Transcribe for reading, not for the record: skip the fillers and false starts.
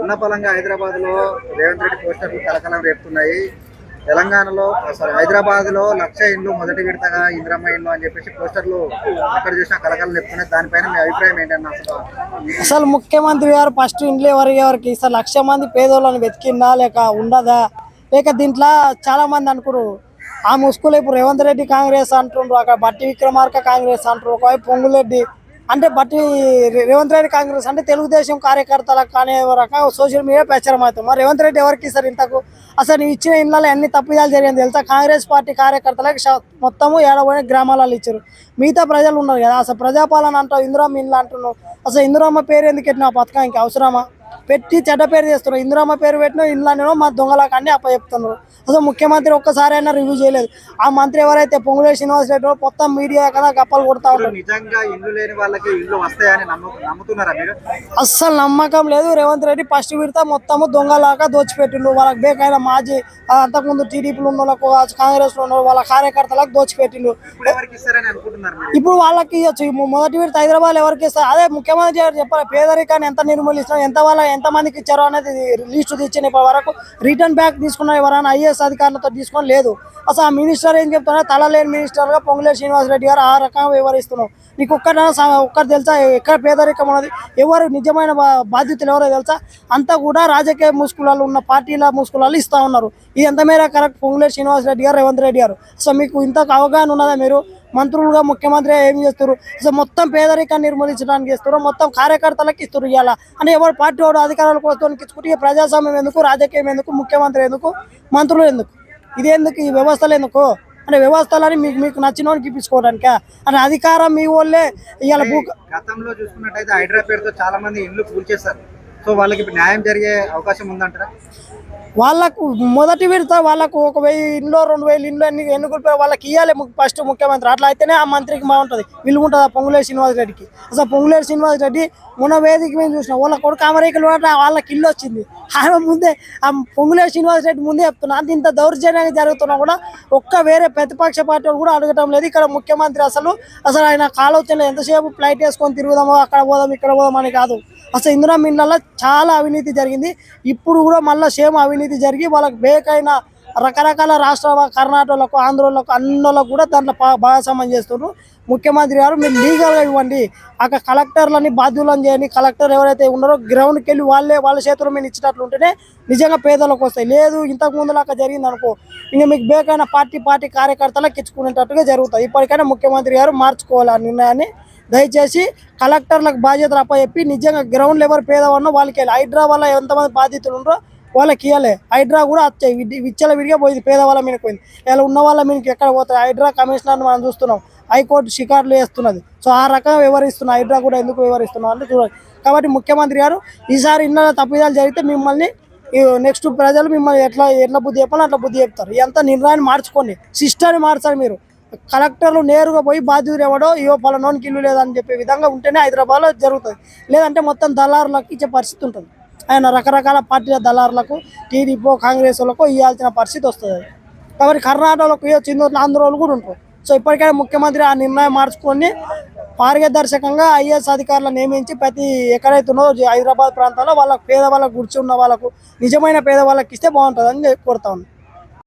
ఉన్నపలంగా హైదరాబాద్ లో రేవంత్ రెడ్డి పోస్టర్లు కలకలం రేపుతున్నాయి. తెలంగాణలో సారీ హైదరాబాద్ లో 1,00,000 ఇండ్లు మొదటి విడతగా ఇందిరమ్మ ఇండ్లు అని చెప్పేసి పోస్టర్లు ఎక్కడ చూసినా కలకలం చెప్తున్నాయి. దానిపైన మీ అభిప్రాయం ఏంటన్నా? అసలు ముఖ్యమంత్రి గారు ఫస్ట్ ఇండ్లు ఎవరికి అసలు 1,00,000 మంది పేదోళ్ళని వెతికిందా లేక ఉండదా లేక దీంట్లో చాలా మంది అనుకున్నారు ఆ ముసుగులో ఇప్పుడు రేవంత్ రెడ్డి కాంగ్రెస్ అంటుండ్రు, అక్కడ బట్టి విక్రమార్క కాంగ్రెస్ అంటారు, ఒకవైపు పొంగులెడ్డి అంటే బట్టి రేవంత్ రెడ్డి కాంగ్రెస్ అంటే తెలుగుదేశం కార్యకర్తలకు కానీ రకంగా సోషల్ మీడియా ప్రచారం అవుతుంది. మరి రేవంత్ రెడ్డి ఎవరికి ఇస్తారు ఇంతకు? అసలు నువ్వు ఇచ్చిన ఇళ్ళలో ఎన్ని తప్పిదాలు జరిగింది తెలుసా? కాంగ్రెస్ పార్టీ కార్యకర్తలకు మొత్తము 70 గ్రామాలలో ఇచ్చారు. మిగతా ప్రజలు ఉన్నారు కదా, అసలు ప్రజాపాలన అంటావు, ఇందిరమ్మ ఇల్లు అంటున్నావు. అసలు ఇందిరమ్మ పేరు ఎందుకు పెట్టినా పథకం ఇంకా అవసరమా? పెట్టి చెడ్డ పేరు చేస్తున్నారు. ఇందిరమ్మ పేరు పెట్టినా ఇండ్లనేమో మా దొంగలకు అన్ని అప్పచెప్తున్నారు. అసలు ముఖ్యమంత్రి ఒక్కసారైనా రివ్యూ చేయలేదు. ఆ మంత్రి ఎవరైతే పొంగులేటి శ్రీనివాస్ రెడ్డి మొత్తం మీడియా కదా గప్పలు కొడతా ఉంటారు. నిజంగా ఇల్లు లేని వాళ్ళకి ఇల్లు వస్తాయని నమ్ముతున్నారా మీరు? అస్సలు నమ్మకం లేదు. రేవంత్ రెడ్డి ఫస్ట్ విడత మొత్తము దొంగలాగా దోచిపెట్టిండు. వాళ్ళకి బేకైన మాజీ అంతకుముందు టీడీపీలో ఉన్న వాళ్ళకు కాంగ్రెస్ లో ఉన్న వాళ్ళ కార్యకర్తలకు దోచిపెట్టిండు. ఇప్పుడు వాళ్ళకి ఇవ్వచ్చు. మొదటి విడత హైదరాబాద్ ఎవరికి ఇస్తారు? అదే ముఖ్యమంత్రి గారు చెప్పాలి. పేదరికాన్ని ఎంత నిర్మూలిస్తున్నారు, ఎంత మందికి ఇచ్చారో అనేది లిస్టు తెచ్చిన ఇప్పటి వరకు రిటర్న్ బ్యాక్ తీసుకున్న ఎవరైనా ఐఏఎస్ అధికారులతో తీసుకొని లేదు. అసలు ఆ మినిస్టర్ ఏం చెప్తున్నా, తలలేని మినిస్టర్ గా పొంగులేటి శ్రీనివాస్ రెడ్డి గారు ఆ రకంగా వివరిస్తున్నారు. నీకు ఒక్కరు తెలుసా ఎక్కడ పేదరికం ఉన్నది, ఎవరు నిజమైన బాధ్యతలు ఎవరో తెలుసా? అంతా కూడా రాజకీయ ముసుగులలో ఉన్న పార్టీల ముసుగులలో ఇస్తా ఉన్నారు. ఇది ఎంత మేర కరెక్ట్? పొంగులేటి శ్రీనివాస్ రెడ్డి గారు, రేవంత్ రెడ్డి గారు అసలు మీకు ఇంతకు అవగాహన ఉన్నదా? మీరు మంత్రులుగా ముఖ్యమంత్రి ఏం చేస్తారు? అసలు మొత్తం పేదరికాన్ని నిర్మూలించడానికి ఇస్తారు, మొత్తం కార్యకర్తలకు ఇస్తారు. ఇవ్వాలా అంటే ఎవరు పార్టీ వాడు అధికారాలకు వస్తానికి ఇచ్చుకుంటే ప్రజాస్వామ్యం ఎందుకు, రాజకీయం ఎందుకు, ముఖ్యమంత్రి ఎందుకు, మంత్రులు ఎందుకు, ఇది ఎందుకు, ఈ వ్యవస్థలు ఎందుకు? అంటే వ్యవస్థలని మీకు నచ్చిన వాడికి ఇప్పించుకోవడానికా? అంటే అధికారం మీ వాళ్ళే ఇవాళ గతంలో చూసుకున్నట్టయితే హైడ్రా పేరుతో చాలా మంది ఇల్లు కూల్చేశారు. సో వాళ్ళకి న్యాయం జరిగే అవకాశం ఉందంటారా? వాళ్ళకు మొదటి విడత వాళ్ళకు 1,000 ఇండ్లు 2,000 ఇండ్లు ఎన్నుకుంటే వాళ్ళకి ఇవ్వాలి ఫస్ట్ ముఖ్యమంత్రి. అట్లా అయితేనే ఆ మంత్రికి బాగుంటుంది, విలువ ఉంటుంది ఆ పొంగులేటి శ్రీనివాస్ రెడ్డికి. అసలు పొంగులేటి శ్రీనివాస్ రెడ్డి మొన్న వేదిక మీద చూసిన వాళ్ళ కొడుకు అమెరికలు వాళ్ళకి ఇల్లు వచ్చింది. ఆయన ముందే ఆ పొంగులేటి శ్రీనివాస్ రెడ్డి ముందే చెప్తున్నా. అంత ఇంత దౌర్జన్యంగా జరుగుతున్నా కూడా వేరే ప్రతిపక్ష పార్టీ కూడా అడగటం లేదు. ఇక్కడ ముఖ్యమంత్రి అసలు ఆయన ఆలోచనలు ఎంతసేపు ఫ్లైట్ వేసుకొని తిరుగుదామో, అక్కడ పోదాం ఇక్కడ పోదాం అని కాదు. అసలు ఇందిరమ్మ ఇళ్ళల్లో చాలా అవినీతి జరిగింది. ఇప్పుడు కూడా మళ్ళీ సేమ్ అవినీతి జరిగి వాళ్ళకి బేకైన రకరకాల రాష్ట్ర కర్ణాటకలకు, ఆంధ్రలకు, అన్నోళ్ళకు కూడా దాంట్లో భాగస్వామ్యం చేస్తున్నారు. ముఖ్యమంత్రి గారు మీరు లీగల్గా ఇవ్వండి, అక్కడ కలెక్టర్లని బాధ్యులను చేయండి. కలెక్టర్ ఎవరైతే ఉన్నారో గ్రౌండ్కి వెళ్ళి వాళ్ళ చేతుల మీద ఇచ్చినట్లు ఉంటేనే నిజంగా పేదలకు వస్తాయి. లేదు ఇంతకు ముందులాగా జరిగింది అనుకో, ఇంకా మీకు బేకైన పార్టీ కార్యకర్తలకు ఇచ్చుకునేటట్టుగా జరుగుతుంది. ఇప్పటికైనా ముఖ్యమంత్రి గారు మార్చుకోవాలి ఆ నిర్ణయాన్ని. దయచేసి కలెక్టర్లకు బాధ్యతలు అప్పచెప్పి నిజంగా గ్రౌండ్ లెవెల్ పేదవాళ్ళో వాళ్ళకి వెళ్ళి హైడ్రా వల్ల ఎంతమంది బాధ్యతలు ఉన్నారో వాళ్ళకి ఇవ్వాలి. హైడ్రా కూడా వచ్చాయి విచ్చల విడిగా పోయింది, పేదవాళ్ళ మీదకి పోయింది. ఇలా ఉన్న వాళ్ళ మీదకి ఎక్కడ పోతాయి? హైడ్రా కమిషనర్ని మనం చూస్తున్నాం, హైకోర్టు షికార్లు వేస్తున్నది. సో ఆ రకంగా వివరిస్తున్నాం. హైడ్రా కూడా ఎందుకు వివరిస్తున్నాం అంటే చూడాలి. కాబట్టి ముఖ్యమంత్రి గారు ఈసారి ఇళ్ళ తప్పిదాలు జరిగితే మిమ్మల్ని నెక్స్ట్ ప్రజలు మిమ్మల్ని ఎట్లా బుద్ధి చెప్పాలో అట్లా బుద్ధి చెప్తారు. ఎంత నిర్ణయాన్ని మార్చుకోండి, సిస్టాన్ని మార్చాలి. మీరు కలెక్టర్లు నేరుగా పోయి బాధ్యత ఎవడో పలానోనికి ఇల్లు లేదని చెప్పే విధంగా ఉంటేనే హైదరాబాద్లో జరుగుతుంది. లేదంటే మొత్తం దళారులకు ఇచ్చే పరిస్థితి ఉంటుంది. ఆయన రకరకాల పార్టీల దళారులకు, టీడీపీ కాంగ్రెస్ వాళ్ళకు ఇవ్వాల్సిన పరిస్థితి వస్తుంది. కాబట్టి కర్ణాటకలకు చిందూరులో ఆంధ్రోళ్ళు కూడా ఉంటారు. సో ఇప్పటికైనా ముఖ్యమంత్రి ఆ నిర్ణయం మార్చుకొని పారదర్శకంగా ఐఏఎస్ అధికారులను నియమించి ప్రతి ఎక్కడైతే ఉన్నదో హైదరాబాద్ ప్రాంతాల్లో వాళ్ళకు పేదవాళ్ళకు కూర్చున్న వాళ్ళకు నిజమైన పేదవాళ్ళకి ఇస్తే బాగుంటుందని కోరుతా ఉన్నాను.